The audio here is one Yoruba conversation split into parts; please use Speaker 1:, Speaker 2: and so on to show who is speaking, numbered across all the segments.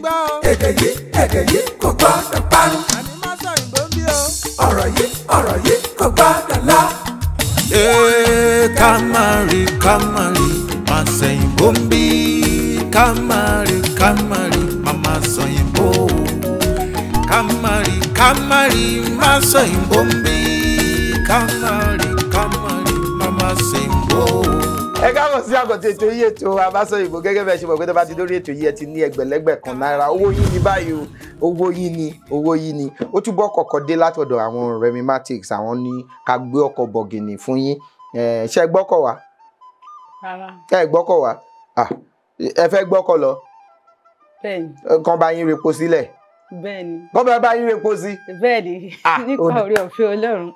Speaker 1: gbọ́ o.
Speaker 2: èdè yìí kò gbọ́dọ̀ parun.
Speaker 1: àní má sọ ìbò ń bí o.
Speaker 2: ọ̀rọ̀ yìí kò gbọ́dọ̀ lọ.
Speaker 3: Kamari, máa sẹ́yìn bó ń bí. Kamari, mama sẹ́yìn bó. Kamari, máa sẹ́yìn bó ń bí. Kamari, mama sẹ́yìn bó.
Speaker 4: Ẹ káàbọ̀ sí àkọ́tún ètò yìí ètò Abásọ̀yìnbó gẹ́gẹ́ bẹ́ẹ̀ ṣe mọ̀ pé tó bá ti dórí ètò yìí ẹ ti ní ẹgbẹ̀lẹ́gbẹ̀ kan náírà owó yín ní báyìí o owó yín ni ó túbọ̀ kọ̀kọ́ dé látọ̀dọ̀ àwọn Remimatics àwọn ní ká gbé ọkọ̀ bọ̀gìnì fún yín ṣé gbọ́kọ̀ wá?
Speaker 5: Rárá.
Speaker 4: Ẹ gbọ́kọ̀ wá ẹ fẹ́ gbọ́kọ̀ lọ?
Speaker 5: Bẹ́ẹ̀ni.
Speaker 4: Kàn bá yín repo sílẹ̀?
Speaker 5: Bẹ́ẹ̀ni.
Speaker 4: Kàn bá yín repo sí?
Speaker 5: Bẹ́ẹ̀ni nípa oore ọ̀fẹ́ Ọlọ́run.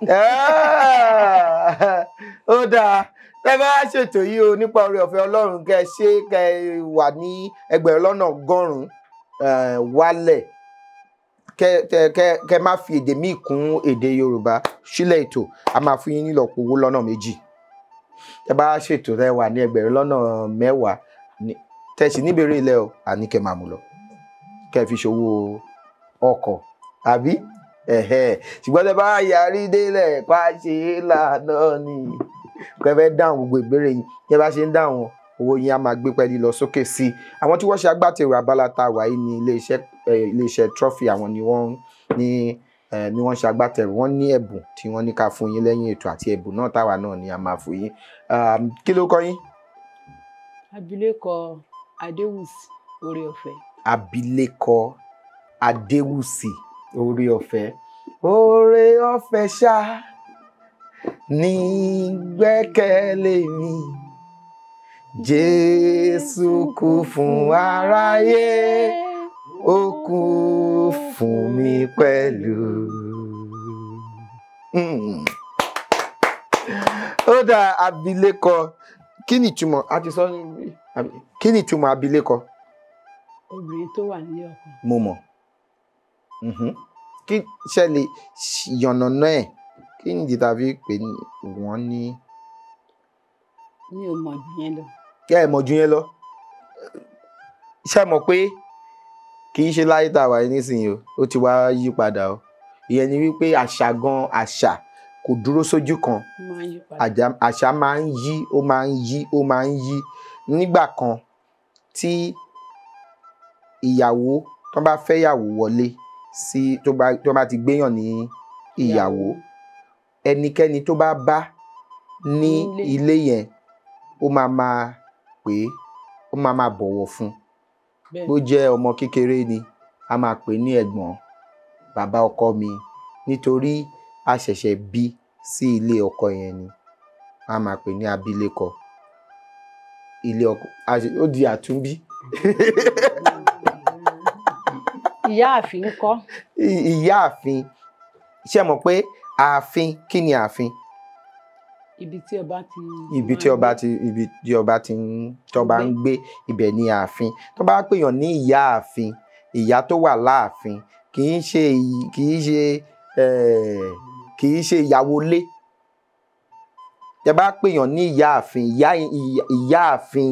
Speaker 4: Ó dáa ẹ bá ṣètò yìí o nípa oore ọ̀fẹ́ Ọlọ́run kẹ ṣe kẹ wà ní ẹgbẹ̀rún lọ́nà ọgọ́rùn-ún wálẹ̀ kẹ má fi èdè míì kún èdè Yorùbá sílẹ̀ ètò a máa fún yín nílọ́po owó lọ́nà méjì ẹ bá ṣètò rẹ wà ní ẹgbẹ̀rún lọ́nà mẹ́wàá tẹ̀sí níbèrè ilẹ̀ o àní kẹ máa mú lọ kẹ fi ṣòwò ọkọ̀ àbí ṣùgbọ́n tẹ bá yarí délẹ̀ pàṣẹ lànà ni kẹfẹ́ dáhùn gbogbo ìbéèrè yín yẹ bá ṣe ń dáhùn owó yín á máa gbé pẹ́ẹ́lí lọ sókè sí i àwọn tí wọ́n ṣe agbátẹrù abala tá a wà yìí ní iléeṣẹ́ trophy àwọn ni wọ́n ṣe agbátẹrù wọ́n ní ẹ̀bùn tí wọ́n ní ká fún yín lẹ́yìn ètò àti ẹ̀bùn náà táwa náà ni a máa fún yín kí ló kọ yín?
Speaker 5: Abilékọ Adéwùsì Oore-ọ̀fẹ́.
Speaker 4: Abilékọ Adéwùsì Oore-ọ̀fẹ́ Oore-ọ̀fẹ́ ṣá ní gbẹ́kẹ̀lé mi Jésù kú fún aráyé ó kú fún mi pẹ̀lú. Ó dá abilékọ kí ni ìtumọ̀ àti sọ kí ni ìtumọ̀ abilékọ?
Speaker 5: Obìnrin tó wà nílé ọkọ.
Speaker 4: Mo mọ̀ kí ṣe lè yànnàná ẹ̀ kí ni ìdí tàbí pé wọ́n ní.
Speaker 5: Mi ò mọ̀ jù yẹn lọ.
Speaker 4: Kẹ́ ẹ̀ mọ̀ jù yẹn lọ ṣe mọ̀ pé kì í ṣe láyé tá a wà nísìnyí o ó ti wá yí padà o ìyẹn ni wípé àṣà kò dúró sójú kan àṣà máa ń yí ó máa ń yí nígbà kan tí ìyàwó tó bá fẹ́ yàwó wọlé sí tó bá ti gbéyàn ní ìyàwó ẹnikẹ́ni tó bá ní ilé yẹn ó máa pè é ó máa bọ̀wọ̀ fún bó jẹ́ ọmọ kékeré ni a máa pè ní ẹ̀gbọ́n bàbá ọkọ mi nítorí a ṣẹ̀ṣẹ̀ bí sí ilé ọkọ yẹn ni a máa pè ní abilékọ ilé ọkọ ó di àtúnbí.
Speaker 5: Ìyáàfin ńkọ́?
Speaker 4: Ìyáàfin ṣé mọ̀ pé ààfin kí ni ààfin?
Speaker 5: Ibi tí ọba
Speaker 4: ń gbé ibẹ̀ ni ààfin tó bá pèèyàn ní ìyáàfin ìyá tó wà láàfin kì í ṣe ìyàwó ilé tẹ́ bá pèèyàn ní ìyáàfin ìyáàfin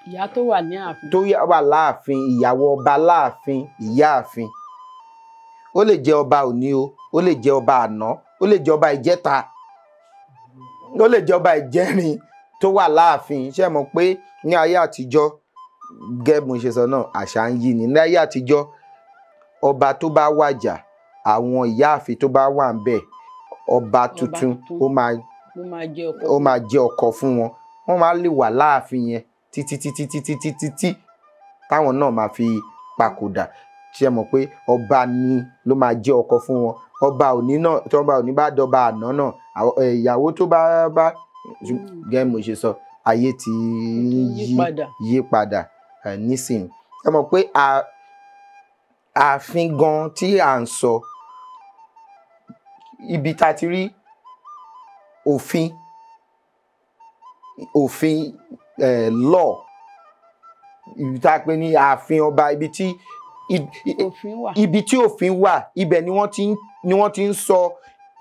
Speaker 5: ìyá tó wà ní ààfin
Speaker 4: tó wà láàfin ìyàwó ọba láàfin ìyáàfin ó lè jẹ́ ọba òní o ó lè jẹ́ ọba àná ó lè jẹ́ ọba ìjẹta ó lè jẹ́ ọba ìjẹrin tó wà láàfin ṣé mọ̀ pé ní ayé àtijọ́ gẹ́gẹ́ mo ṣe sọ náà àṣà ń yí ni ní ayé àtijọ́ ọba tó bá wàjà àwọn ìyáàfin tó bá wà ń bẹ̀ ọba tuntun ó máa jẹ́ ọkọ fún wọn wọ́n máa lè wà láàfin yẹn títí táwọn náà máa fi papòdà ṣé mọ̀ pé ọba ni ló máa jẹ́ ọkọ fún wọn ọba òní náà tí ọba òní bá dọba àná náà ìyàwó tó bá gẹ́gẹ́ mo ṣe sọ ayé ti yí padà nísìnyí ẹ mọ̀ pé ààfin gan tí à ń sọ ibi tá a ti rí òfin law ibi tá a pè ní ààfin ọba ibi tí òfin wà ibẹ̀ ni wọ́n ti ń sọ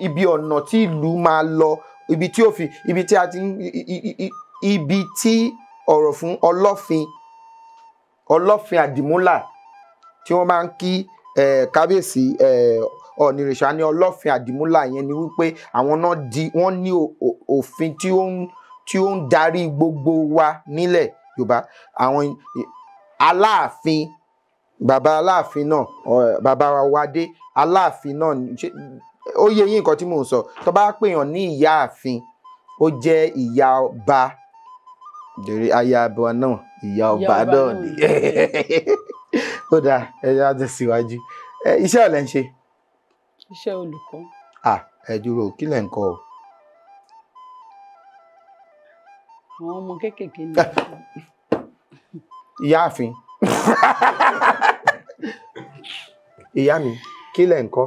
Speaker 4: ibi ọ̀nà tí ìlú máa lọ ibi tí ọ̀rọ̀ fún ọlọ́fin àdìmúlà tí wọ́n máa ń kí kábíyèsí ọ̀nìrìṣà ní ọlọ́fin àdìmúlà yẹn ni wípé àwọn náà wọ́n ní òfin tí ó ń darí gbogbo wa nílẹ̀ Yorùbá. Àwọn Aláàfin, bàbá Aláàfin náà, bàbá wa dé Aláàfin náà, ó yé yín nǹkan tí mò ń sọ. Tó bá pèèyàn ní Ìyáàfin, ó jẹ́ ìyá ọba, dèrè ayaba náà ìyá ọba náà ni. Ó dáa, ẹ jẹ́ á tẹ̀síwájú. Iṣẹ́ ọ̀lẹ ń ṣe?
Speaker 5: Iṣẹ́ olùkọ́.
Speaker 4: Ẹ dúró, kí lẹ̀ ń kọ́ o?
Speaker 5: Àwọn ọmọ kéékèèké ni.
Speaker 4: Ìyáàfin. Ìyá mi, kí lẹ̀ ń kọ́?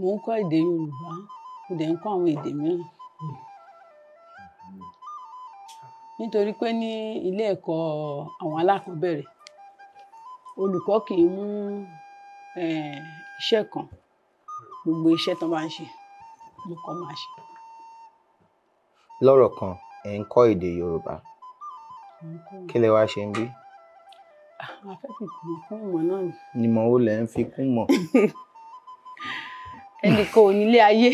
Speaker 5: Mò ń kọ́ èdè Yorùbá, mo dẹ̀ ń kọ́ àwọn èdè mìíràn. Nítorí pé ní ilé ẹ̀kọ́ àwọn alákọ̀ọ́bẹ̀rẹ̀, olùkọ́ kì í mú iṣẹ́ kan, gbogbo iṣẹ́ tán bá ń ṣe olùkọ́ máa ṣe.
Speaker 4: Lọ́rọ̀ kan, ẹ̀ ń kọ́ èdè Yorùbá. Kí lẹ wá ṣe ń bí?
Speaker 5: A fẹ́ fi kún ìmọ̀ náà ni.
Speaker 4: Ìmọ̀ wo lẹ̀ ń fi kún mọ̀?
Speaker 5: Ẹnìkan ò nílé ayé,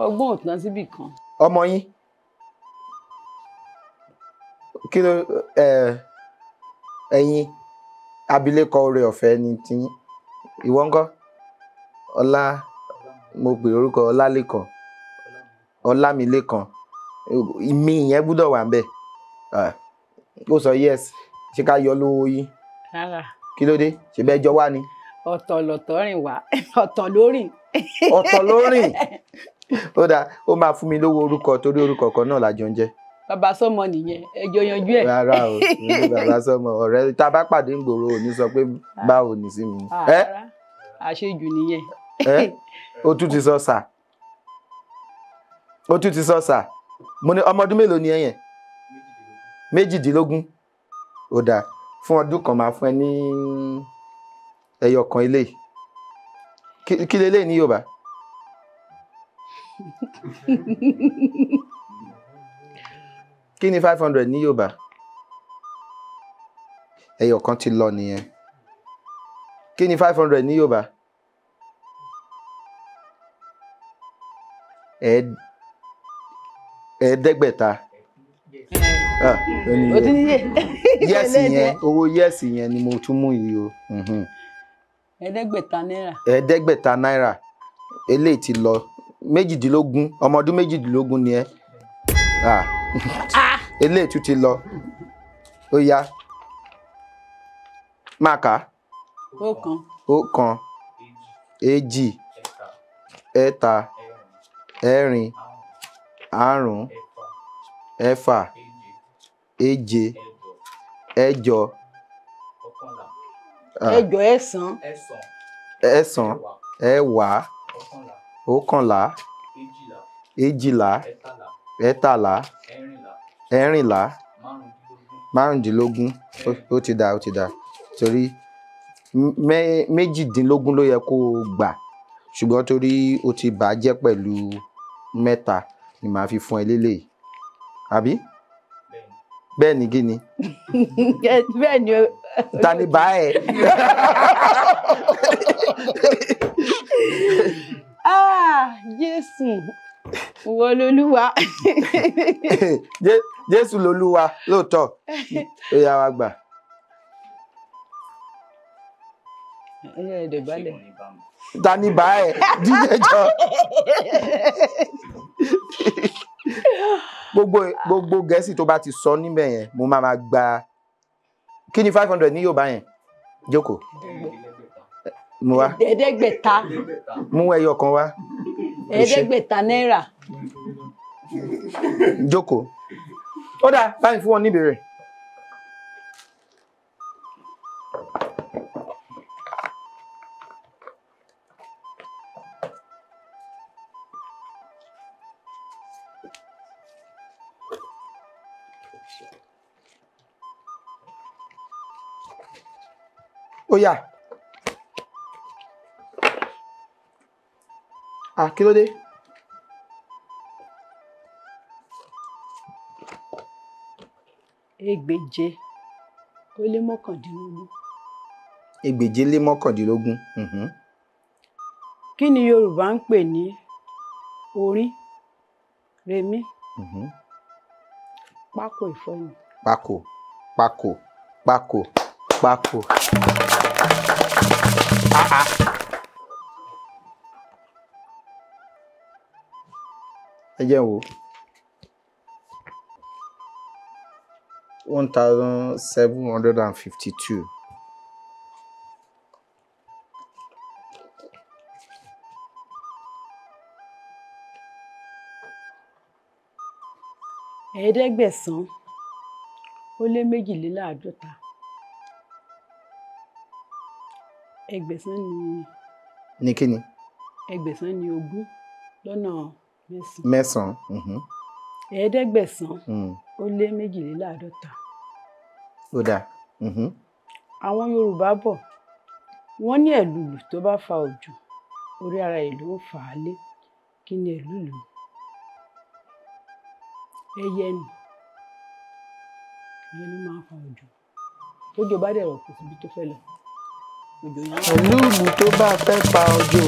Speaker 5: ọgbọ́n ò tán síbì kan.
Speaker 4: Ọmọ yín? Kí ló ẹ̀yin abilékọ Oore-ọ̀fẹ́ ni tiyín? Ìwọ ńkọ́? Ọlá, mo pè orúkọ Ọlálékan, Ọlámilékan, mi ìyẹn gbúdọ̀ wà ńbẹ̀. Ó sọ yes, ṣé ká yọ lówó yín?
Speaker 5: Rárá.
Speaker 4: Kí ló dé? Ṣé bẹ́ẹ̀ jọ wá ni?
Speaker 5: Ọ̀tọ̀ lọ̀tọ̀ rìn wá, ọ̀tọ̀ ló rìn.
Speaker 4: Ọ̀tọ̀ ló rìn. Ó dáa, ó máa fún mi lówó orúkọ torí orúkọ kan náà la jọ ń jẹ́.
Speaker 5: Bàbá sọmọ nìyẹn, ẹjọ yanjú ẹ.
Speaker 4: Rárá o, ní bàbá sọmọ, ọ̀rẹ́ tá a bá pàdé ń gbòòrò ò ní sọ pé báwo ní sí mi.
Speaker 5: Rárá, àṣejù nìyẹn.
Speaker 4: Ó tún ti sọ sà. Ó tún ti sọ sà. Mo ní ọmọ ọdún mélòó ni ẹ yẹn? méjìdínlógún. Ó dáa, fún ọdún kan máa fún ẹ ní ẹyọ kan ilé. Kí leléyìí ní Yorùbá? Kí ni 500 ní Yorùbá? Ẹyọ kan ti lọ nìyẹn. Kí ni 500 ní Yorùbá? Ẹ̀ẹ́dẹ́gbẹ̀ta.
Speaker 5: Ó ti níye.
Speaker 4: Yẹ́sì yẹn, owó yẹ́sì yẹn ni mo tún mú yìí o.
Speaker 5: Ẹ̀ẹ́dẹ́gbẹ̀ta náírà.
Speaker 4: Ẹ̀ẹ́dẹ́gbẹ̀ta náírà. Eléyìí ti lọ. Méjìdínlógún, ọmọ ọdún méjìdínlógún ni ẹ. Eléyìí tún ti lọ. Ó yá. Máa kà á.
Speaker 5: Ọ̀kan.
Speaker 4: Ọ̀kan, èjì, ẹ̀ta, ẹ̀rin, àrún, ẹ̀fà, èje, ẹ̀jọ,
Speaker 5: ẹ̀jọ, ẹ̀sán,
Speaker 4: ẹ̀sán, ẹ̀wá, ọ̀kànlá, èjìlá, ẹ̀tàlá, ẹ̀rìnlá, márùndínlógún. Ó ti dà, ó ti dà. Torí méjìdínlógún ló yẹ kó o gbà, ṣùgbọ́n torí o ti bàjẹ́ pẹ̀lú mẹ́ta ni màá fi fún ẹ lélẹ́yìí. Àbí? Bẹ́ẹ̀ ni kí ni?
Speaker 5: Bẹ́ẹ̀ ni.
Speaker 4: Ta ni bá ẹ?
Speaker 5: Jésù, ìwọ lolúwa.
Speaker 4: Jésù lolúwa lóòótọ́. Ó yá wa gbà. Ta ni bá ẹ? Díje jọ. Gbogbo Gẹ̀ẹ́sì tó bá ti sọ níbẹ̀ yẹn mo máa gba. Kí ni 500 ní Yorùbá yẹn? Jókòó. Mú wá.
Speaker 5: Ẹ̀ẹ́dẹ́gbẹ̀ta.
Speaker 4: Mú ẹyọ kan wá.
Speaker 5: Ẹ̀ẹ́dẹ́gbẹ̀ta náírà.
Speaker 4: Jókòó. Ó dáa, báyìí fún wọn níbèrè. Ó yá. Kí ló dé?
Speaker 5: Ẹgbẹ̀je ó lé mọ́kàndínlógún.
Speaker 4: ẹgbẹ̀je-lé-mọ́kàndínlógún.
Speaker 5: Kí ni Yorùbá ń pè ní orí, remí, pákó ìfọyín?
Speaker 4: Pákó, pákó, pákó, pákó. Ẹ jẹ́ wo 1752.
Speaker 5: Ẹ̀ẹ́dẹ́gbẹ̀sán ó lé méjìléláàádọ́ta. Ẹgbẹ̀sán ni
Speaker 4: Ní kíni?
Speaker 5: ẹgbẹ̀sán ni ogún lọ́nà mẹ́sàn-án.
Speaker 4: Mẹ́sàn-án.
Speaker 5: Ẹ̀ẹ́dẹ́gbẹ̀sán ó lé méjìléláàádọ́ta.
Speaker 4: Ó dáa.
Speaker 5: Àwọn Yorùbá bọ̀ wọ́n ní ẹ̀lùlù tó bá fa òjò orí ara ìlú ń fà á lé. Kí ni ẹ̀lùlù? Ẹyẹ ni. Ìyẹn ló máa ń fa òjò. Òjò bá dẹ̀ rọ̀ kò síbi tó fẹ́ lọ. Òjò yẹn wà.
Speaker 4: Ẹ̀lùlù tó bá fẹ́ pa òjò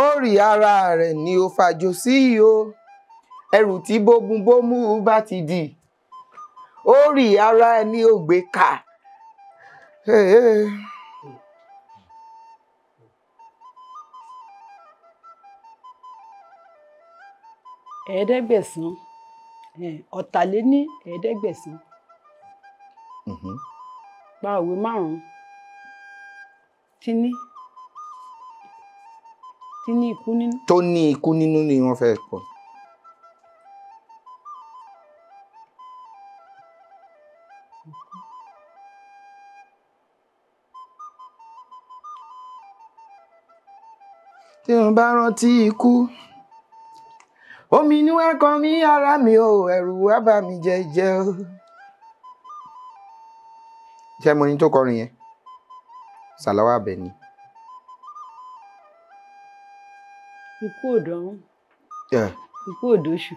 Speaker 4: orí ara rẹ̀ ni ó fàjò sí o. Ẹrù tí bómú bá ti dì orí ara ẹni ò gbé ká.
Speaker 5: Ẹ̀ẹ́dẹ́gbẹ̀sán ọ̀tàléní ẹ̀ẹ́dẹ́gbẹ̀sán. Pa òwe márùn-ún. Tí ní ikú nínú.
Speaker 4: Tó ní ikú nínú ni wọ́n fẹ́ kọ. Tí wọ́n bá rántí ikú omi inú wa kan mí ara mi o, ẹ̀rù wá bà mí jẹ́jẹ́ o. Ṣé mo ní tó kọrin yẹn? Sàláwà Àbẹ̀ní.
Speaker 5: Ikú òdọ́rùn. Ikú òdóṣù.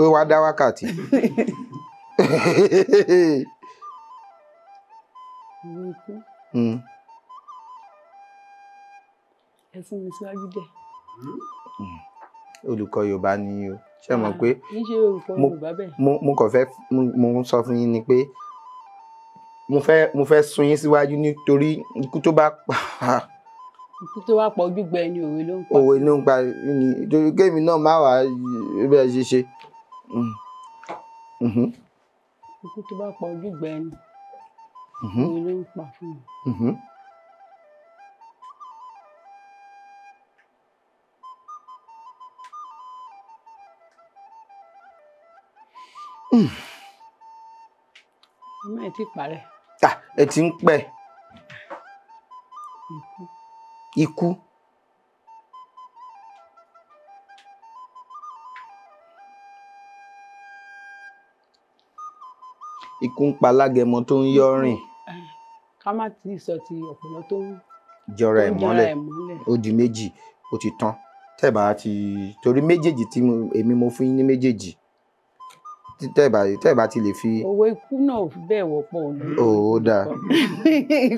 Speaker 4: Ó wá dá wákàtí.
Speaker 5: Ìwé ikú. Ẹ sún mi síwájú dẹ̀.
Speaker 4: Olùkọ́ Yorùbá ni o. Ṣé mọ̀ pé
Speaker 5: kì í ṣe olùkọ́ Yorùbá bẹ́ẹ̀.
Speaker 4: mo kàn fẹ́ mo ń sọ fún yín ni pé mo fẹ́ sún yín síwájú nítorí ikú tó bá pa.
Speaker 5: Ikú tó bá pa ojúgbẹ ni òwe ló ń pa.
Speaker 4: Òwe ló ń pa ni torí kémi náà má wàá bẹ́ẹ̀ ṣe ṣe.
Speaker 5: Ikú tó bá pa ojúgbẹ ni òwe ló ń pa fún mi. Ẹ ti parẹ́.
Speaker 4: Ẹ ti ń pẹ́. Ikú. Ikú ń pa alágẹmọ tó ń yọ́ rìn.
Speaker 5: Ká má ti sọ ti ọ̀pọ̀lọ́ tó ń
Speaker 4: jọra ẹ̀ mọ́lẹ̀. Ó di méjì, ó ti tán. Tẹ́ẹ̀bà ti torí méjèèjì tí èmi mo fún yín ní méjèèjì. Tẹ́ẹ̀bà ti lè fi.
Speaker 5: Òwe ikú náà ò fi bẹ́ẹ̀ wọ́pọ̀.
Speaker 4: Ó dáa.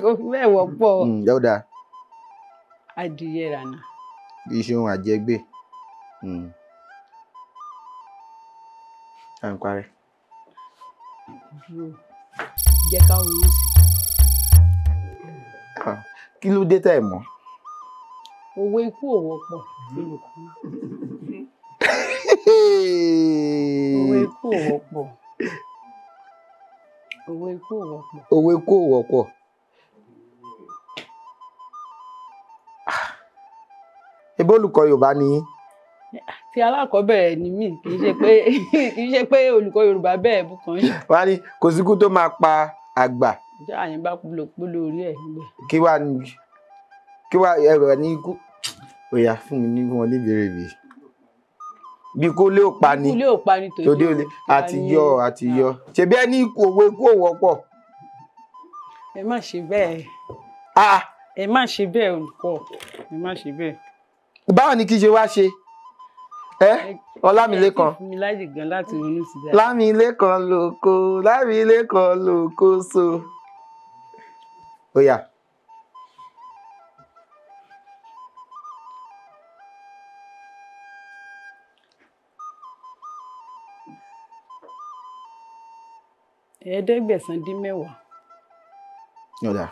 Speaker 5: Kò fi bẹ́ẹ̀ wọ́pọ̀.
Speaker 4: Ó dáa.
Speaker 5: Adìyẹ rànà.
Speaker 4: Iṣẹ́ ohun àjẹgbé. À ń parẹ́.
Speaker 5: Jẹ́ ká ronú sí.
Speaker 4: Kí ló dé tẹ́ ẹ̀ mọ̀?
Speaker 5: Òwe ikú ò wọ́pọ̀ lórúkọ. Òwe ikú ò wọ́pọ̀. Òwe ikú ò wọ́pọ̀.
Speaker 4: Òwe ikú ò wọ́pọ̀. Ebó olùkọ́ Yorùbá ni yín.
Speaker 5: Ti alákọ̀ọ́bẹ̀rẹ̀ ni mí kì í ṣe pé olùkọ́ Yorùbá bẹ́ẹ̀ bú kan ṣe.
Speaker 4: Wá ní kò síkú tó máa pa àgbà.
Speaker 5: Ìjà àyìn bá polo orí ẹ̀ níbẹ̀.
Speaker 4: Kí wá ẹ̀rọ ní ikú. Ó yá fún mi ní wọn níbèrè mi. Bí kò lè pa ni.
Speaker 5: Ikú lè ò pa ni
Speaker 4: tòde òde àti yọ. Ṣebí ẹni òwe ikú ò wọ́pọ̀.
Speaker 5: Ẹ má ṣe bẹ́ẹ̀. Ẹ má ṣe bẹ́ẹ̀ olùkọ́. Ẹ má ṣe bẹ́ẹ̀.
Speaker 4: Báwo ni kí ṣe wá ṣe? Ọlámilékan.
Speaker 5: Ẹ fún mi láyè gan láti ronú sí dáadáa.
Speaker 4: Lámilékan lóko so. ó yá.
Speaker 5: ẹ̀ẹ́dẹ́gbẹ̀sán dín mẹ́wàá.
Speaker 4: Ó dà.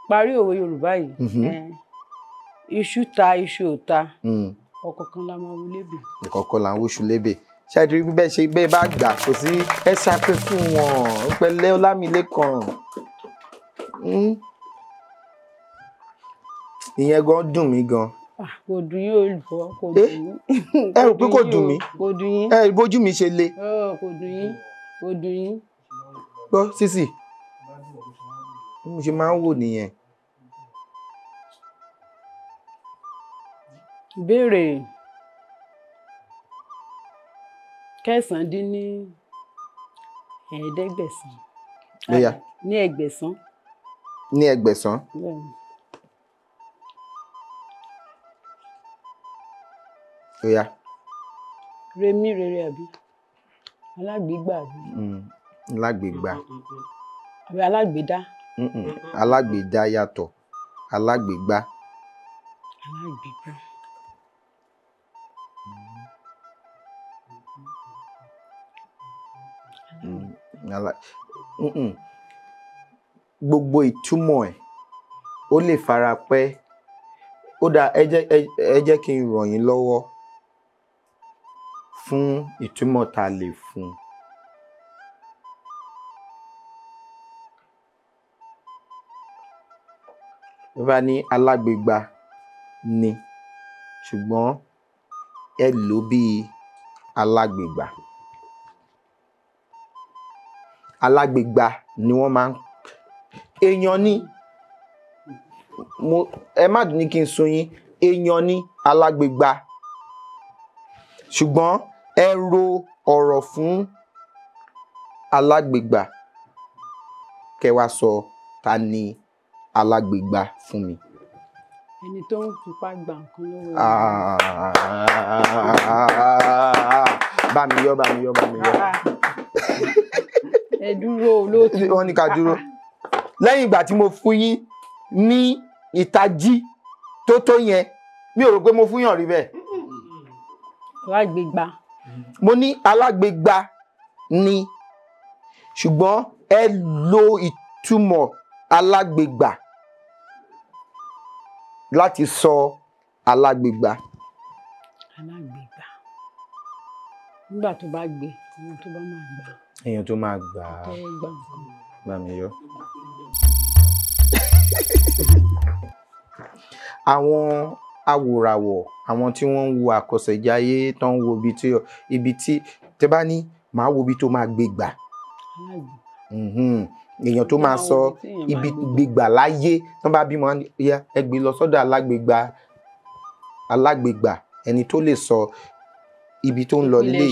Speaker 5: Parí òwe Yorùbá yìí. Iṣu ta iṣu ò ta. Ọ̀kọ̀ọ̀kan la máa wú lébè.
Speaker 4: Ìkọ̀kọ̀ là ń wúṣu lébè. Ṣáàtì rí bẹ́ẹ̀ ṣe bẹ́ẹ̀ bá gbà kò sí ẹ ṣàpè fún wọn pẹ̀lẹ́ Ọlámilékan. Ìyẹn gan dùn mí gan.
Speaker 5: Kò dùn yín olùkọ́, kò dùn yín.
Speaker 4: Ẹ rò pé kò dùn mí?
Speaker 5: Kò dùn yín.
Speaker 4: Ẹ bójú mi ṣe le.
Speaker 5: Kò dùn yín, kò dùn yín.
Speaker 4: Gbọ́ Sísì, mo ṣe máa ń wò nìyẹn.
Speaker 5: Ìbéèrè 9 dín ní ẹ̀ẹ́dẹ́gbẹ̀sán.
Speaker 4: Bóyá.
Speaker 5: Ní ẹgbẹ̀sán.
Speaker 4: Ní ẹgbẹ̀sán. Bóyá.
Speaker 5: Remi rere àbí? Alágbèégbà àbí?
Speaker 4: Alágbèégbà.
Speaker 5: Àbí alágbèédá?
Speaker 4: Alágbèédá yàtọ̀. Alágbèégbà.
Speaker 5: Alágbèégbà.
Speaker 4: Gbogbo ìtumọ̀ ẹ̀ ó lè fara pẹ́. Ó dáa, ẹ jẹ́ kí n ràn yín lọ́wọ́ fún ìtumọ̀ tá a lè fún. Bí bá ní alágbèégbà ni ṣùgbọ́n ẹ lò bí alágbèégbà. Alágbèégbà ni wọ́n máa ń èèyàn ní ẹ má dùn ní kí n sun yín, èèyàn ní alágbèégbà ṣùgbọ́n ẹ ro ọ̀rọ̀ fún alágbèégbà kẹ́ wá sọ ta ni alágbèégbà fún mi.
Speaker 5: Ẹni tó ń fipá gba nǹkan lọ́wọ́.
Speaker 4: Bá mi yọ.
Speaker 5: Ẹ dúró olóòtú.
Speaker 4: Wọ́n ní ká dúró. Lẹ́yìn ìgbà tí mo fún yín ní ìtají tó yẹn, mi ò rò pé mo fún yàn rí bẹ́ẹ̀.
Speaker 5: Alágbèégbà.
Speaker 4: Mo ní alágbèégbà ni ṣùgbọ́n ẹ lo ìtumọ̀ alágbèégbà láti sọ alágbèégbà.
Speaker 5: Alágbèégbà. Nígbà tó bá gbé, èèyàn tó bá máa gbà.
Speaker 4: Èèyàn tó máa gbà.
Speaker 5: Tó gbà nǹkan.
Speaker 4: Bá mi yọ. Àwọn awòràwọ̀, àwọn tí wọ́n ń wo àkọsẹ̀jáyé tó ń wo ibi tí tẹ bá ní màá wo ibi tó máa gbé gbà. Èèyàn tó máa sọ ibi gbégbà láyé tó bá bímọ ya ẹ gbé lọ sọ́dọ̀ alágbèégbà ẹni tó lè sọ ibi tó ń lọ lílé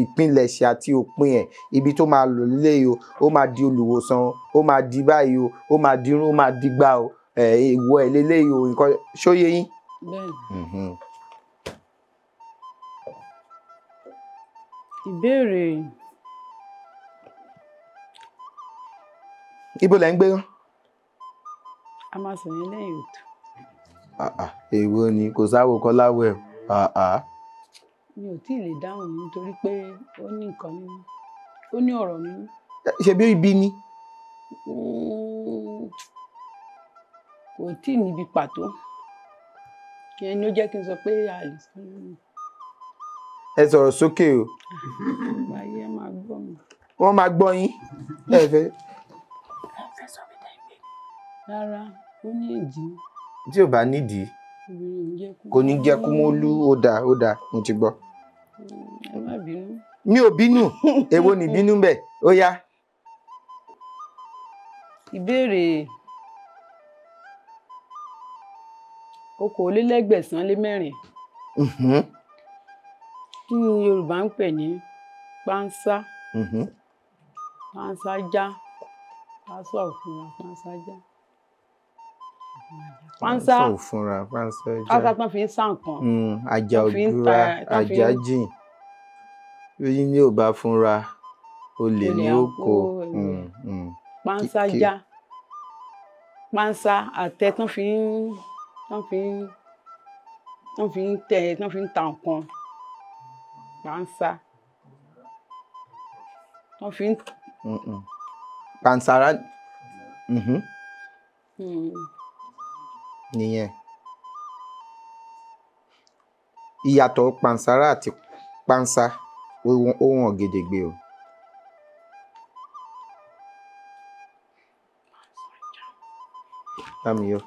Speaker 4: ìpilẹ̀ṣẹ̀ àti òpin ẹ̀, ibi tó máa lọ lílé o, ó máa di olùwòsàn, ó máa di báyìí o, ó máa dirun, ó máa digbá o, ìwọ ẹ̀ lélẹ́yìí o, nǹkan ṣóyé yín.
Speaker 5: Bẹ́ẹ̀ni. Ìbéèrè.
Speaker 4: Ibo lẹ ń gbé rán?
Speaker 5: A máa sọ yẹn lẹ́yìn ètò.
Speaker 4: Èwo ni kò sáwò kọ́ láwẹ̀ o.
Speaker 5: Mi ò tí ì lè dáhùn nítorí pé ó ní nǹkan nínú, ó ní ọ̀rọ̀ nínú.
Speaker 4: Ṣé bí ibi ni?
Speaker 5: Kò tí ì níbi pàtó. Ìyẹn ni ó jẹ́ kí n sọ pé a lè sọ nínú.
Speaker 4: Ẹ sọ̀rọ̀ sókè o.
Speaker 5: Ayé ẹ máa gbọ́ mi.
Speaker 4: Wọ́n máa gbọ́ yín. Ẹ fẹ́
Speaker 5: sọ mi dá ìgbé. Rárá, ó ní ìdí.
Speaker 4: Tí ò bá nídìí kò ní jẹ́ kó mọ́ lú. Ó dáa mo ti gbọ́.
Speaker 5: Ẹ má bínú.
Speaker 4: Mi ò bínú. Èwo ni bínú bẹ́ẹ̀? Ó yá.
Speaker 5: Ìbéèrè 2,404. Kí ni Yorùbá ń pè ní pánsá? Pánsá já. Pánsá òfúnra, pánsá já. Pánsá
Speaker 4: òfúnra, pánsá já.
Speaker 5: Pánsá tán fi ń sá nǹkan.
Speaker 4: Ajá òdúrà, ajá jìn. Lóyún ní ò bá fúnra, olè ní ó kó.
Speaker 5: pánsá já pánsá àtẹ tán fi ń ta nǹkan pánsá tán fi ń.
Speaker 4: Pansara nìyẹn ìyàtọ̀ pansara àti pánsá ó hàn gedegbe o. Bámiyọ̀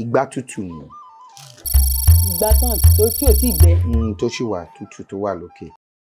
Speaker 4: ìgbá tútù ni.
Speaker 5: Ìgbá tán tí ò tí gbẹ.
Speaker 4: Tó sì wà tútù tó wà lókè.